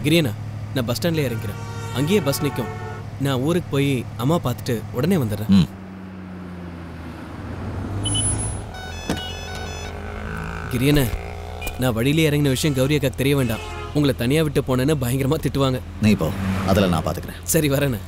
கிரியனா, நான் பஸ் ஸ்டாண்ட்ல இறங்கிறேன். அங்கேயே பஸ் நிற்கும். நான் ஊருக்கு போய் அம்மா பார்த்துட்டு உடனே வந்துடுறேன். கிரியனா, நான் வழியிலே இறங்கின விஷயம் கௌரி அக்காக்கு தெரிய வேண்டாம். உங்களை தனியா விட்டு போனேன்னு பயங்கரமா திட்டுவாங்க. நீ போ, அதில் நான் பார்த்துக்கிறேன். சரி, வரேன்னு.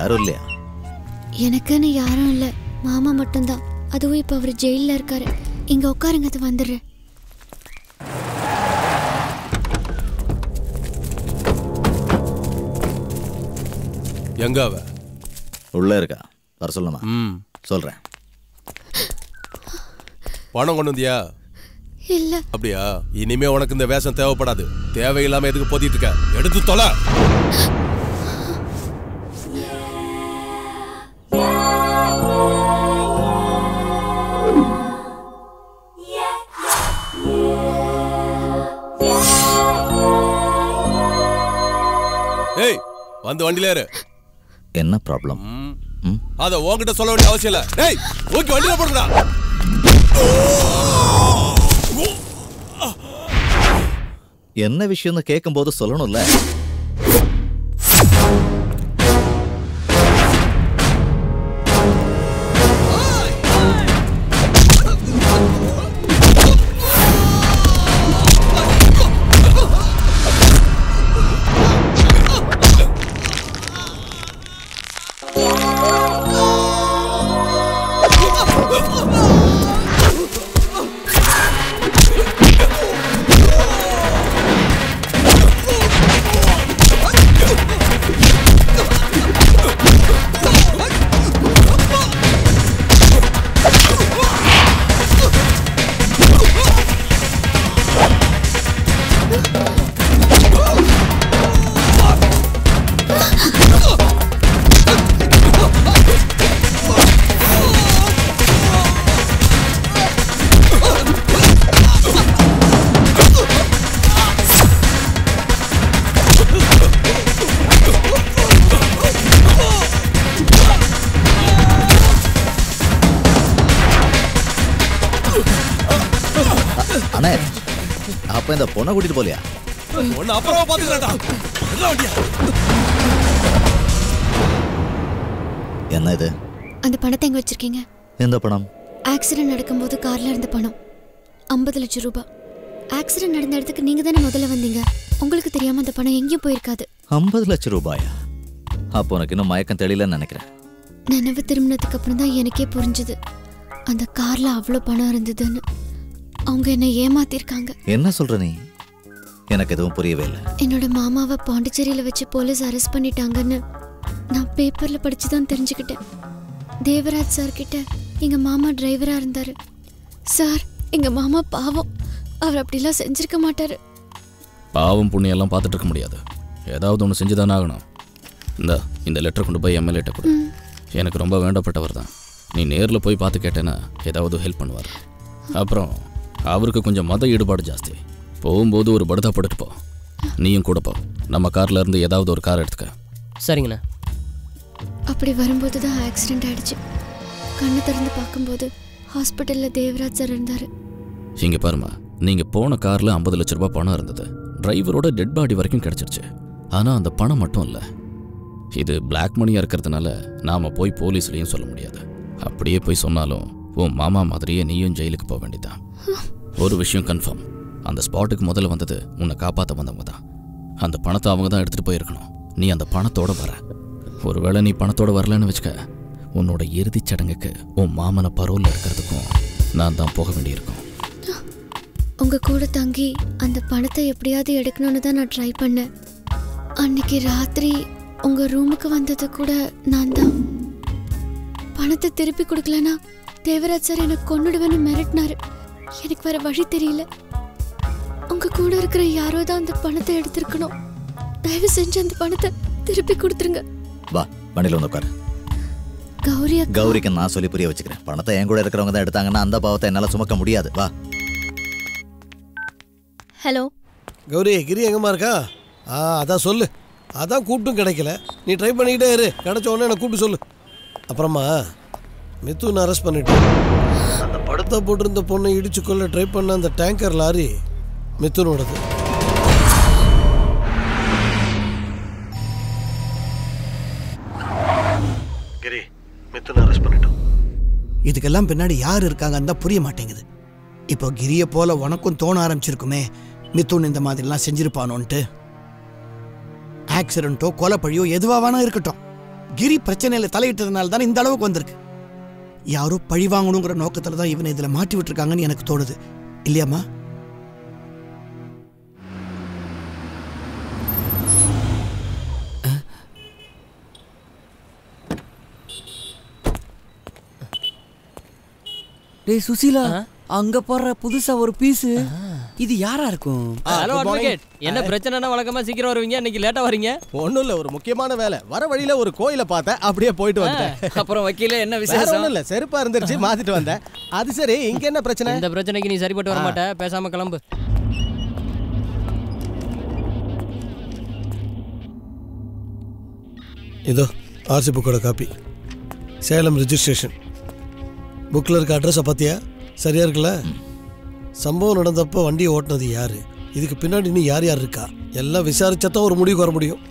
யாரும் இல்லையா? எனக்குன்னு யாரும் இல்ல, மாமா மட்டும்தான். அதுவும் இப்ப அவர் ஜெயில இருக்காரு. இங்க உட்காருங்க, அது வந்துடுறேன். எங்க அவ? உள்ள இருக்கா, வர சொல்லுமா? சொல்றேன். பணம் கொண்டு வந்தியா? இல்ல. அப்படியா? இனிமே உனக்கு இந்த வேஷம் தேவைப்படாது. தேவையில்லாம எதுக்கு போத்திட்டு இருக்க? எடுத்து தொலை. ஏய், வந்து வண்டியில ஏறு. என்ன ப்ராப்ளம்? அத உன்கிட்ட சொல்ல வேண்டிய அவசியம் இல்ல. டேய், ஓகே, வண்டியில போடுடா. என்ன விஷயம்னு கேட்கும்போது சொல்லணும்ல. அண்ணே, அப்ப இந்த பொண்ணை கூட்டிட்டு போலியா? என்ன இது? அந்த பணத்தை எங்க வச்சிருக்கீங்க? எந்த பணம்? ஆக்சிடென்ட் நடக்கும்போது கார்ல இருந்த பணம், 50 லட்சம் ரூபாய். ஆக்சிடென்ட் நடந்த இடத்துக்கு நீங்க தானே முதல்ல வந்தீங்க. உங்களுக்கு தெரியாம அந்த பணம் எங்கேயும் போயிருக்காது. 50 லட்சம் ரூபாயா? அப்போ உனக்கு இன்னும் மயக்கம் தெரியலன்னு நினைக்கிறேன். நினைவு திரும்பினதுக்கு அப்புறம் தான் எனக்கே புரிஞ்சுது அந்த கார்ல அவ்வளோ பணம் இருந்ததுன்னு. அவங்க என்ன ஏமாத்திருக்காங்க. என்ன சொல்ற நீ? எனக்கு எதுவும் புரியவே இல்லை. என்னோட மாமாவை பாண்டிச்சேரியில வச்சு போலீஸ் அரெஸ்ட் பண்ணிட்டாங்கன்னு நான் பேப்பர்ல படிச்சுதான் தெரிஞ்சுக்கிட்டேன். தேவராஜ் சார் கிட்ட எங்க மாமா டிரைவரா இருந்தாரு. சார், எங்க மாமா பாவம், அவர் அப்படிலாம் செஞ்சிருக்க மாட்டாரு. பாவம் புண்ணியெல்லாம் பார்த்துட்டு இருக்க முடியாது. ஏதாவது ஒன்று செஞ்சுதானே ஆகணும். இந்த லெட்டர் கொண்டு போய் எம்எல்ஏட்ட கொடு. எனக்கு ரொம்ப வேண்டப்பட்டவர் தான். நீ நேரில் போய் பார்த்து கேட்டேன்னா ஏதாவது ஹெல்ப் பண்ணுவார். அப்புறம் அவருக்கு கொஞ்சம் மத ஈடுபாடு ஜாஸ்தி. போகும்போது ஒரு படுதா போட்டுட்டு போ. நீயும் கூட போ. நம்ம கார்ல இருந்து ஏதாவது ஒரு கார் எடுத்துக்க. சரிங்கண்ணா. அப்படி வரும்போது தான் ஆக்சிடென்ட் ஆயிடுச்சு. கண்ணு திறந்து பார்க்கும்போது ஹாஸ்பிட்டல்ல தேவராஜ் சார் இருந்தாரு. இங்க பாருமா, நீங்க போன கார்ல 50 லட்சம் ரூபாய் பணம் இருந்தது. டிரைவரோட டெட் பாடி வரைக்கும் கிடைச்சிருச்சு. ஆனா அந்த பணம் மட்டும் இல்லை. இது பிளாக் மணியா இருக்கிறதுனால நாம போய் போலீஸ்லயும் சொல்ல முடியாது. அப்படியே போய் சொன்னாலும் உன் மாமா மாதிரியே நீயும் ஜெயிலுக்கு போக வேண்டியதான். ஒரு விஷயம் கன்ஃபார்ம், அந்த ஸ்பாட்டுக்கு முதல்ல வந்தது உன்னை காப்பாற்ற வந்தவங்க தான். அந்த பணத்தை அவங்க தான் எடுத்துட்டு போயிருக்கணும். நீ அந்த பணத்தோட வர. ஒருவேளை நீ பணத்தோட வரலன்னு வச்சுக்க, உன்னோட இறுதிச் சடங்குக்கு உன் மாமனை பரோல்ல இருக்கிறதுக்கும் நான் தான் போக வேண்டியிருக்கும். உங்க கூட தங்கி அந்த பணத்தை எப்படியாவது எடுக்கணும்னு தான் நான் ட்ரை பண்ணேன். அன்னைக்கு ராத்திரி உங்க ரூமுக்கு வந்தது கூட நான் தான். பணத்தை திருப்பி கொடுக்கலனா தேவராஜ் சார் எனக்கு கொன்னுடுவேன்னு மிரட்டினாரு. எனக்கு வேற வழி தெரியல. உங்க கூட இருக்கிற யாரோ தான் அந்த பணத்தை எடுத்திருக்கணும். தயவு செஞ்சு அந்த பணத்தை திருப்பி கொடுத்துருங்க. வா. வண்டியில் வந்து உட்காரு. கௌரி கௌரிக்கு நான் சொல்லி புரிய வச்சுக்கிறேன். பணத்தை என் கூட இருக்கிறவங்க தான் எடுத்தாங்கன்னா அந்த பாவத்தை என்னால் சுமக்க முடியாது. வா. ஹலோ கௌரி, கிரி எங்கம்மா இருக்கா? அதான் சொல்லு. அதான் கூப்பிட்டும் கிடைக்கல. நீ ட்ரை பண்ணிக்கிட்டே இரு. கிடைச்ச உடனே எனக்கு கூப்பிட்டு சொல்லு. அப்புறமா மிதுன் அரெஸ்ட் பண்ணிட்டு அந்த படத்தை போட்டிருந்த பொண்ணை இடிச்சு கொள்ள ட்ரை பண்ண அந்த டேங்கர் லாரி மிதுனோடது. கிரி, மிதுன் அரெஸ்ட் பண்ணிட்டோம். இதுக்கெல்லாம் பின்னாடி யார் இருக்காங்கன்னு தான் புரிய மாட்டேங்குது. இப்போ கிரியை போல உனக்கும் தோண ஆரம்பிச்சிருக்குமே மிதுன் இந்த மாதிரிலாம் செஞ்சிருப்பானோன்ட்டு. ஆக்சிடென்ட்டோ கொலைப்பழியோ எதுவா வேணா இருக்கட்டும், கிரி பிரச்சனையில தலையிட்டதுனால தானே இந்த அளவுக்கு வந்திருக்கு. யாரோ பழி வாங்கணுங்கிற நோக்கத்துல தான் இவனை இதுல மாட்டி விட்டுருக்காங்கன்னு எனக்கு தோணுது. இல்லையாம்மா? டேய் சுசீலா, அங்க போடுற புதுசா ஒரு பீஸ். இது யாரா இருக்கும்? ஹலோ அட்வொகேட், என்ன பிரச்சனைனா வழக்கமா சீக்கிரம் வருவீங்க, இன்னைக்கு லேட்டா வரீங்க? ஒண்ணும் இல்ல, ஒரு முக்கியமான வேலை. வர வழியில ஒரு கோயிலை பார்த்தேன், அப்படியே போயிட்டு வந்தேன். அப்புறம் வக்கீல என்ன விசேஷம்? ஒண்ணும் இல்ல, செருப்பா இருந்துருச்சு, மாத்திட்டு வந்தேன். அது சரி, இங்க என்ன பிரச்சனை? இந்த பிரச்சனைக்கு நீ சரிப்பட்டு வர மாட்ட, பேசாம கிளம்பு. இதோ ஆர்சி புக்கோட காப்பி, சேலம் ரிஜிஸ்ட்ரேஷன். புக்கில் இருக்க அட்ரஸை பார்த்தியா? சரியா இருக்குல்ல? சம்பவம் நடந்தப்போ வண்டியை ஓட்டினது யாரு, இதுக்கு பின்னாடி நீ யார் யார் இருக்கா, எல்லாம் விசாரிச்சாதான் ஒரு முடிவுக்கு வர முடியும்.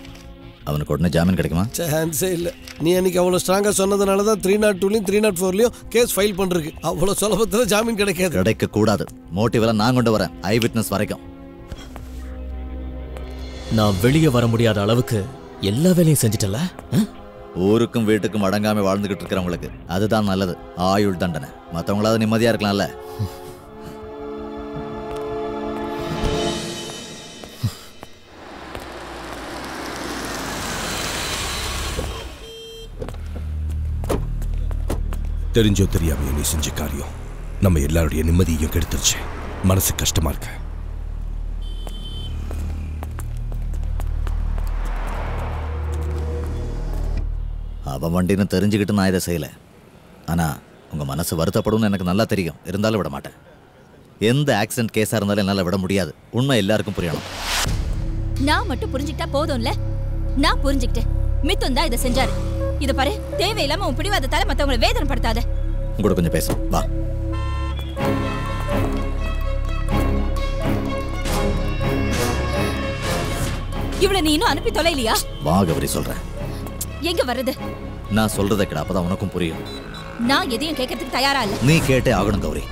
அவனுக்கு உடனே ஜாமீன் கிடைக்குமா? சான்ஸே இல்லை. நீ அன்னைக்கு அவ்வளோ ஸ்ட்ராங்காக சொன்னதுனால தான் 302லையும் 304லையும் கேஸ் ஃபைல் பண்ணுறதுக்கு அவ்வளோ சுலபத்தில் ஜாமீன் கிடைக்காது. கிடைக்க கூடாது. மோட்டிவெல்லாம் நான் கொண்டு வரேன், ஐ விட்னஸ் வரைக்கும். நான் வெளியே வர முடியாத அளவுக்கு எல்லா வேலையும் செஞ்சிட்டல. ஊருக்கும் வீட்டுக்கும் அடங்காம வாழ்ந்துகிட்டு இருக்கிறவங்களுக்கு அதுதான் நல்லது, ஆயுள் தண்டனை. மற்றவங்களாவது நிம்மதியா இருக்கலாம்ல. தெரிஞ்சோ தெரியாமையோ நீ செஞ்ச காரியம் நம்ம எல்லாருடைய நிம்மதியையும் கெடுத்துருச்சு. மனசு கஷ்டமா இருக்கு. அவன் வண்டின்னு தெரிஞ்சுக்கிட்டு நான் இதை செய்யலை. ஆனால் உங்கள் மனசு வருத்தப்படும்னு எனக்கு நல்லா தெரியும். இருந்தாலும் விட மாட்டேன். எந்த ஆக்சிடென்ட் கேஸாக இருந்தாலும் என்னால் விட முடியாது. உண்மை எல்லாருக்கும் புரியணும். நான் மட்டும் புரிஞ்சுக்கிட்டா போதும்ல? நான் புரிஞ்சுக்கிட்டேன். மிதுன் தான் இதை செஞ்சாரு. இதை பாரு, தேவையில்லாம உன் பிடிவாதத்தால மற்றவங்களை வேதனைப்படுத்தாத. உங்களோட கொஞ்சம் பேசும் வா. இவ்வளவு நீ இன்னும் அனுப்பி தொலைலையா? வா கௌரி, சொல்கிறேன். எங்க வர்றது? நான் சொல்றதை கேட, அப்பதான் உனக்கும் புரியும். நான் எதையும் கேட்கறதுக்கு தயாரா இல்ல. நீ கேட்டே ஆகணும் கௌரி.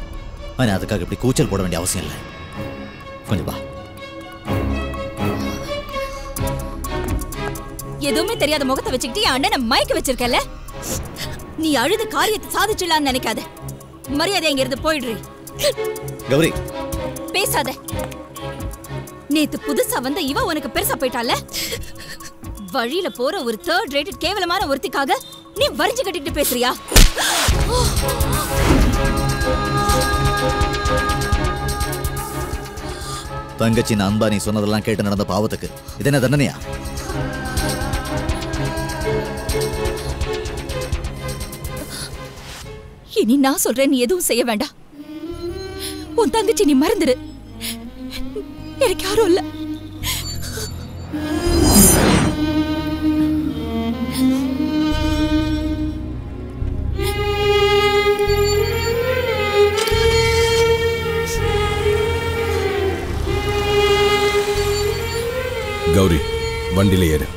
ஆனா அதுக்காக இப்படி கூச்சல் போட வேண்டிய அவசியம் இல்லை. கொஞ்சம் வா. எதுவுமே தெரியாத முகத்தை வச்சுக்கிட்டு என் அண்ணனை மயக்க வச்சிருக்கல. நீ அழுது காரியத்தை சாதிச்சிடலான்னு நினைக்காத. மரியாதை இங்க இருந்து போயிடுறீ. கௌரி பேசாத. நேத்து புதுசா வந்த இவ உனக்கு பெருசா போயிட்டால. வழியில போற ஒரு தேர்ட் ரேட்டட் கேவலமான ஒருத்திக்காக நீ வரிஞ்சு கட்டிட்டு பேசுறியா? தங்கச்சின் அன்பா நீ சொன்னதெல்லாம் கேட்டு நடந்த பாவத்துக்கு இது என்ன தண்டனையா? இனி நான் சொல்றேன், நீ எதுவும் செய்ய வேண்டாம். உன் தங்கச்சி நீ மறந்துரு. எனக்கு யாரும் இல்ல. கௌரி, வண்டியில ஏறு.